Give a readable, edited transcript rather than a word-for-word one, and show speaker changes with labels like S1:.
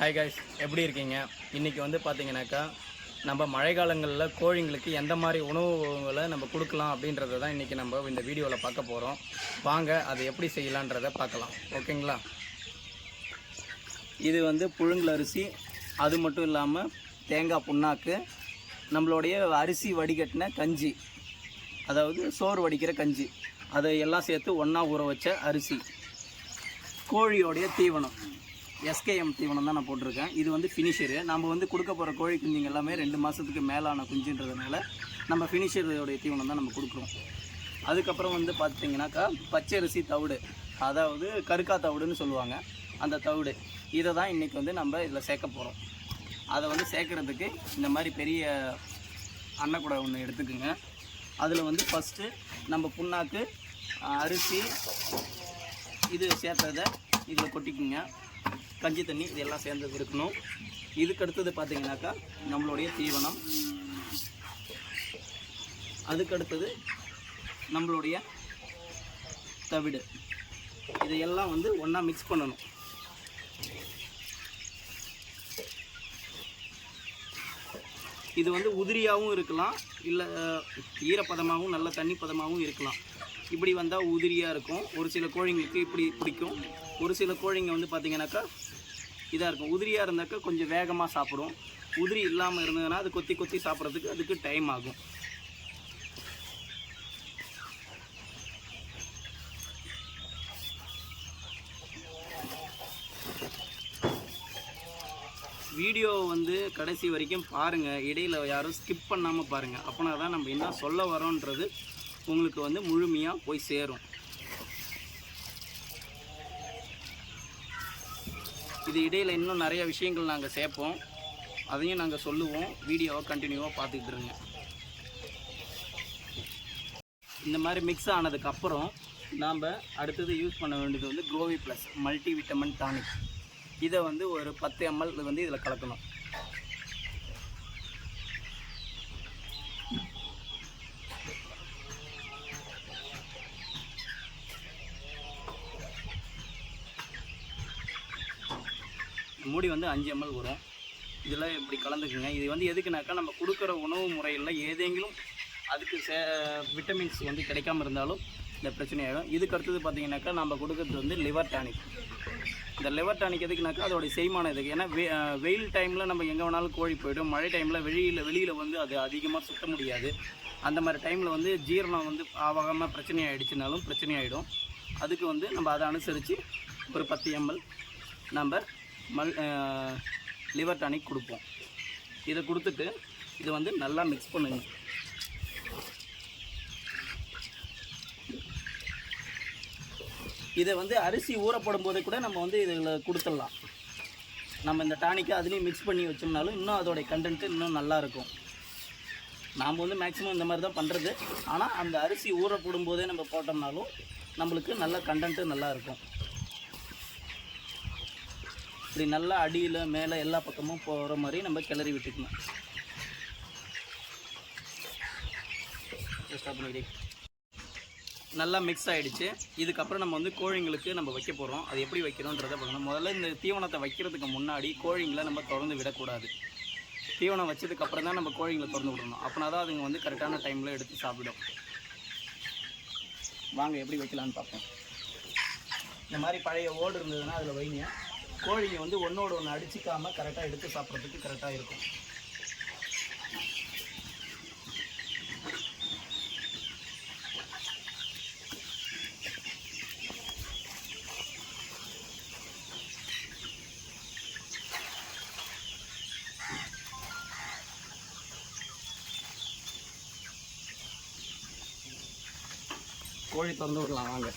S1: Hi guys, எப்படி இருக்கீங்க? இன்றைக்கி வந்து பார்த்தீங்கன்னாக்கா நம்ம மழை காலங்களில் கோழிங்களுக்கு எந்த மாதிரி உணவுகளை நம்ம கொடுக்கலாம் அப்படின்றத தான் இன்றைக்கி நம்ம இந்த வீடியோவில் பார்க்க போகிறோம். வாங்க அதை எப்படி செய்யலான்றதை பார்க்கலாம். ஓகேங்களா? இது வந்து புழுங்கல் அரிசி, அது மட்டும் இல்லாமல் தேங்காய் புண்ணாக்கு, நம்மளுடைய அரிசி வடிகட்டின கஞ்சி, அதாவது சோறு வடிக்கிற கஞ்சி, அதை எல்லாம் சேர்த்து ஒன்றா ஊற வச்ச அரிசி, கோழியோடைய தீவனம், எஸ்கேஎம் தீவனம் தான் நான் போட்டிருக்கேன். இது வந்து ஃபினிஷரு. நம்ம வந்து கொடுக்க போகிற கோழி குஞ்சுங்க எல்லாமே 2 மாதத்துக்கு மேலான குஞ்சுன்றதுனால நம்ம ஃபினிஷருடைய தீவனம் தான் நம்ம கொடுக்குறோம். அதுக்கப்புறம் வந்து பார்த்திங்கனாக்கா பச்சரிசி தவிடு, அதாவது கருக்கா தவிடுன்னு சொல்லுவாங்க, அந்த தவிடு, இதை தான் இன்றைக்கி வந்து நம்ம இதில் சேர்க்க போகிறோம். அதை வந்து சேர்க்குறதுக்கு இந்த மாதிரி பெரிய அன்னக்கூடை ஒன்று எடுத்துக்குங்க. அதில் வந்து ஃபஸ்ட்டு நம்ம புண்ணாக்கு, அரிசி, இது சேர்த்ததை இதில் கொட்டிக்குங்க. கஞ்சி தண்ணி இதெல்லாம் சேர்ந்தது இருக்கணும். இதுக்கு அடுத்தது பார்த்திங்கனாக்கா நம்மளுடைய தீவனம், அதுக்கடுத்தது நம்மளுடைய தவிடு, இதையெல்லாம் வந்து ஒன்றா மிக்ஸ் பண்ணணும். இது வந்து உதிரியாகவும் இருக்கலாம், இல்லை ஈரப்பதமாகவும் நல்ல தண்ணி பதமாகவும் இருக்கலாம். இப்படி வந்தால் உதிரியாக இருக்கும். ஒரு சில கோழிங்களுக்கு இப்படி பிடிக்கும். ஒரு சில கோழிங்க வந்து பார்த்திங்கனாக்கா இதாக இருக்கும். உதிரியாக இருந்தாக்கா கொஞ்சம் வேகமாக சாப்பிடும். உதிரி இல்லாமல் இருந்ததுன்னா அது கொத்தி கொத்தி சாப்பிட்றதுக்கு அதுக்கு டைம் ஆகும். வீடியோ வந்து கடைசி வரைக்கும் பாருங்கள், இடையில் யாரும் ஸ்கிப் பண்ணாமல் பாருங்கள். அப்போனா தான் நம்ம என்ன சொல்ல வரோன்றது உங்களுக்கு வந்து முழுமையாக போய் சேரும். இது இடையில் இன்னும் நிறைய விஷயங்கள் நாங்கள் சேர்ப்போம், அதையும் நாங்கள் சொல்லுவோம். வீடியோவை கண்டினியூவாக பார்த்துக்கிட்டு இருங்க. இந்த மாதிரி மிக்ஸ் ஆனதுக்கப்புறம் நாம் அடுத்தது யூஸ் பண்ண வேண்டியது வந்து குரோவி ப்ளஸ் மல்டி விட்டமின் டானிக். இதை வந்து ஒரு 10 ml வந்து இதில் கலக்கணும். மூடி வந்து 5 ml வரும். இதில் இப்படி கலந்துக்குங்க. இது வந்து எதுக்குனாக்கா நம்ம கொடுக்குற உணவு முறையில் ஏதேங்களும் அதுக்கு விட்டமின்ஸ் வந்து கிடைக்காம இருந்தாலும் இந்த பிரச்சனையாகிடும். இதுக்கு அடுத்தது பார்த்திங்கனாக்கா நம்ம கொடுக்குறது வந்து லிவர் டானிக். இந்த லிவர் டானிக் எதுக்குனாக்கா அதோடைய செரிமானம் இதுக்கு. ஏன்னா வெயில் டைமில் நம்ம எங்கே வேணாலும் கோழி போய்டும். மழை டைமில் வெளியில் வந்து அது அதிகமாக சுத்த முடியாது. அந்த மாதிரி டைமில் வந்து ஜீரணம் வந்து ஆகாமல் பிரச்சனையாகிடுச்சுனாலும் பிரச்சனையாகிடும். அதுக்கு வந்து நம்ம அதை அனுசரித்து ஒரு 10 ml நம்ம லிவர் டானிக் கொடுப்போம். இதை கொடுத்துட்டு இதை வந்து நல்லா மிக்ஸ் பண்ணுங்க. இதை வந்து அரிசி ஊறப்படும் போதே கூட நம்ம வந்து இதில் கொடுத்துடலாம். நம்ம இந்த டானிக்கை அதுலேயும் மிக்ஸ் பண்ணி வச்சோம்னாலும் இன்னும் அதோடைய கண்டென்ட்டு இன்னும் நல்லாயிருக்கும். நாம் வந்து மேக்ஸிமம் இந்த மாதிரி தான் பண்ணுறது. ஆனால் அந்த அரிசி ஊறப்படும் போதே நம்ம போட்டோம்னாலும் நம்மளுக்கு நல்ல கண்டென்ட்டு நல்லாயிருக்கும். இப்படி நல்லா அடியில் மேலே எல்லா பக்கமும் போகிற மாதிரி நம்ம கிளறி விட்டுக்கணும். நல்லா மிக்ஸ் ஆகிடுச்சு. இதுக்கப்புறம் நம்ம வந்து கோழிங்களுக்கு நம்ம வைக்க போகிறோம். அது எப்படி வைக்கிறோன்றதை பார்க்கணும். முதல்ல இந்த தீவனத்தை வைக்கிறதுக்கு முன்னாடி கோழிங்களை நம்ம திறந்து விடக்கூடாது. தீவனம் வச்சதுக்கப்புறம் தான் நம்ம கோழிங்களை திறந்து விடணும். அப்படின்னா தான் அதுங்க வந்து கரெக்டான டைமில் எடுத்து சாப்பிடும். வாங்க எப்படி வைக்கலான்னு பார்ப்போம். இந்த மாதிரி பழைய ஓடு இருந்ததுன்னா அதில் வைங்க. கோழிங்க வந்து ஒன்றோடு ஒன்று அடிச்சிக்காமல் கரெக்டாக எடுத்து சாப்பிட்றதுக்கு கரெக்டாக இருக்கும். கோழி திறந்து விடலாம் வாங்க.